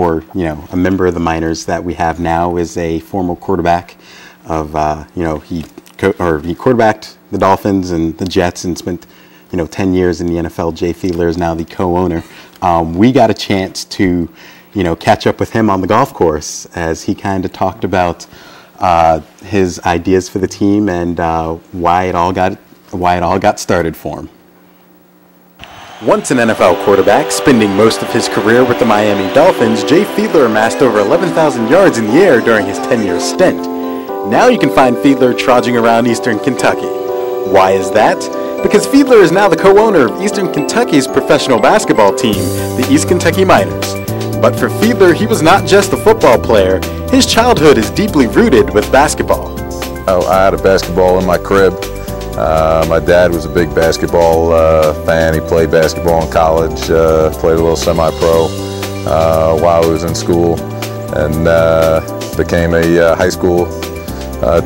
or a member of the minors that we have now is a former quarterback of he quarterbacked the Dolphins and the Jets and spent 10 years in the NFL. Jay Fiedler is now the co-owner. We got a chance to catch up with him on the golf course as he kind of talked about his ideas for the team and why it all got started for him. Once an NFL quarterback, spending most of his career with the Miami Dolphins, Jay Fiedler amassed over 11,000 yards in the air during his 10-year stint. Now you can find Fiedler trudging around Eastern Kentucky. Why is that? Because Fiedler is now the co-owner of Eastern Kentucky's professional basketball team, the East Kentucky Miners. But for Fiedler, he was not just a football player. His childhood is deeply rooted with basketball. I had a basketball in my crib. My dad was a big basketball fan. He played basketball in college, played a little semi-pro while he was in school, and became a high school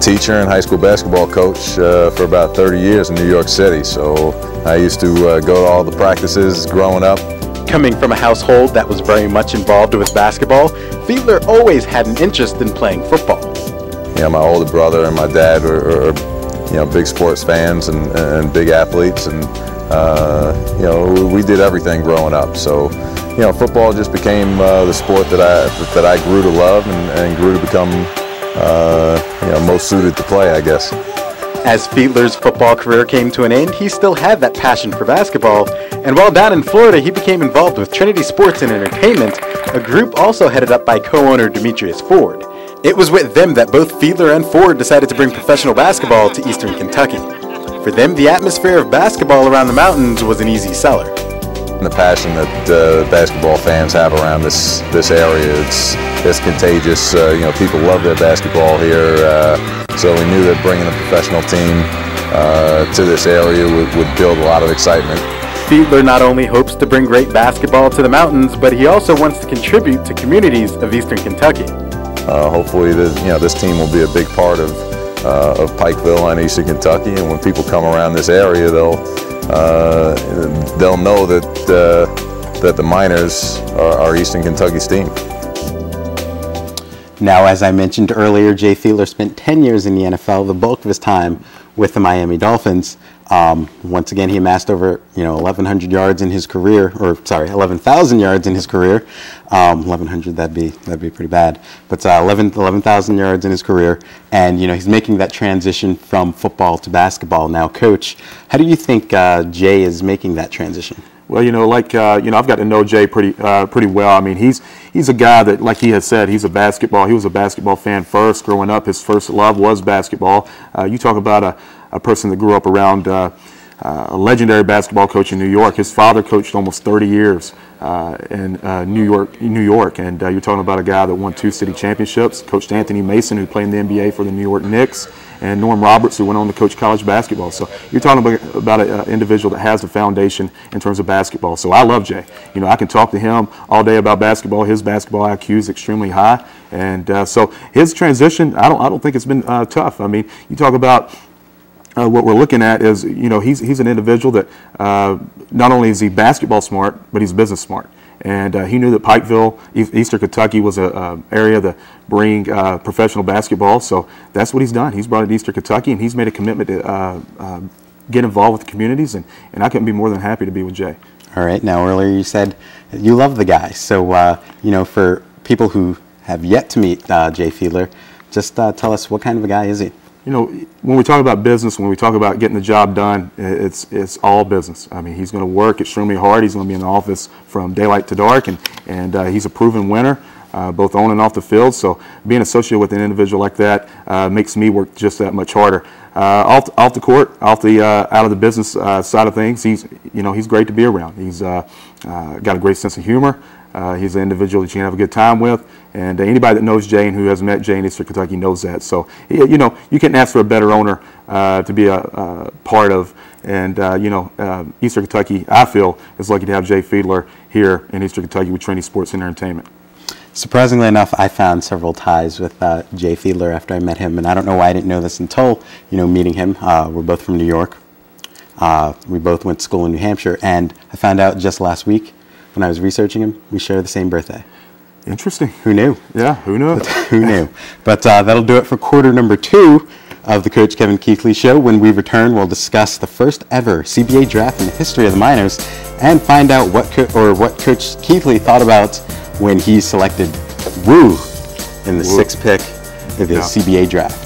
teacher and high school basketball coach for about 30 years in New York City. So I used to go to all the practices growing up. Coming from a household that was very much involved with basketball, Fiedler always had an interest in playing football. My older brother and my dad are big sports fans and big athletes, and we did everything growing up. So football just became the sport that I grew to love and grew to become most suited to play, I guess. As Fiedler's football career came to an end, he still had that passion for basketball, and while down in Florida, he became involved with Trinity Sports and Entertainment, a group also headed up by co-owner Demetrius Ford. It was with them that both Fiedler and Ford decided to bring professional basketball to Eastern Kentucky. For them, the atmosphere of basketball around the mountains was an easy seller. The passion that basketball fans have around this area, it's contagious. People love their basketball here, so we knew that bringing a professional team to this area would build a lot of excitement. Fiedler not only hopes to bring great basketball to the mountains, but he also wants to contribute to communities of Eastern Kentucky. Hopefully, this team will be a big part of Pikeville and Eastern Kentucky, and when people come around this area, they'll know that the Miners are Eastern Kentucky's team. Now, as I mentioned earlier, Jay Fiedler spent 10 years in the NFL, the bulk of his time with the Miami Dolphins. Once again, he amassed over 1,100 yards in his career, 11,000 yards in his career. 1,100, that'd be pretty bad, but 11,000 yards in his career, and he's making that transition from football to basketball now. Coach, how do you think Jay is making that transition? Well, I've got to know Jay pretty well. I mean, he's a guy that, like he has said, he was a basketball fan first. Growing up, his first love was basketball. You talk about a person that grew up around a legendary basketball coach in New York. His father coached almost 30 years in New York, and you're talking about a guy that won 2 city championships. Coached Anthony Mason, who played in the NBA for the New York Knicks, and Norm Roberts, who went on to coach college basketball. So you're talking about an individual that has the foundation in terms of basketball. So I love Jay. I can talk to him all day about basketball. His basketball IQ is extremely high, and so his transition, I don't think it's been tough. I mean, you talk about what we're looking at is, he's an individual that not only is he basketball smart, but he's business smart. And he knew that Pikeville, Eastern Kentucky, was an area to bring professional basketball. So that's what he's done. He's brought it to Eastern Kentucky, and he's made a commitment to get involved with the communities. And I couldn't be more than happy to be with Jay. All right. Now, earlier you said you love the guy. So, for people who have yet to meet Jay Fiedler, just tell us, what kind of a guy is he? When we talk about business, when we talk about getting the job done, it's all business. I mean, he's going to work extremely hard. He's going to be in the office from daylight to dark, and he's a proven winner, both on and off the field. So being associated with an individual like that makes me work just that much harder. Off the court, out of the business side of things, he's great to be around. He's got a great sense of humor. He's an individual that you can have a good time with, and anybody that knows Jay and who has met Jay in Eastern Kentucky knows that. So, you couldn't ask for a better owner to be a part of, and Eastern Kentucky, I feel, is lucky to have Jay Fiedler here in Eastern Kentucky with Trinity Sports and Entertainment. Surprisingly enough, I found several ties with Jay Fiedler after I met him, and I don't know why I didn't know this until meeting him. We're both from New York. We both went to school in New Hampshire, and I found out just last week when I was researching him, we share the same birthday. Interesting. Who knew? Yeah, who knew? Who knew? But that'll do it for quarter number 2 of the Coach Kevin Keathley Show. When we return, we'll discuss the first ever CBA draft in the history of the minors and find out what Coach Keathley thought about when he selected Wu in the 6th pick of the CBA draft.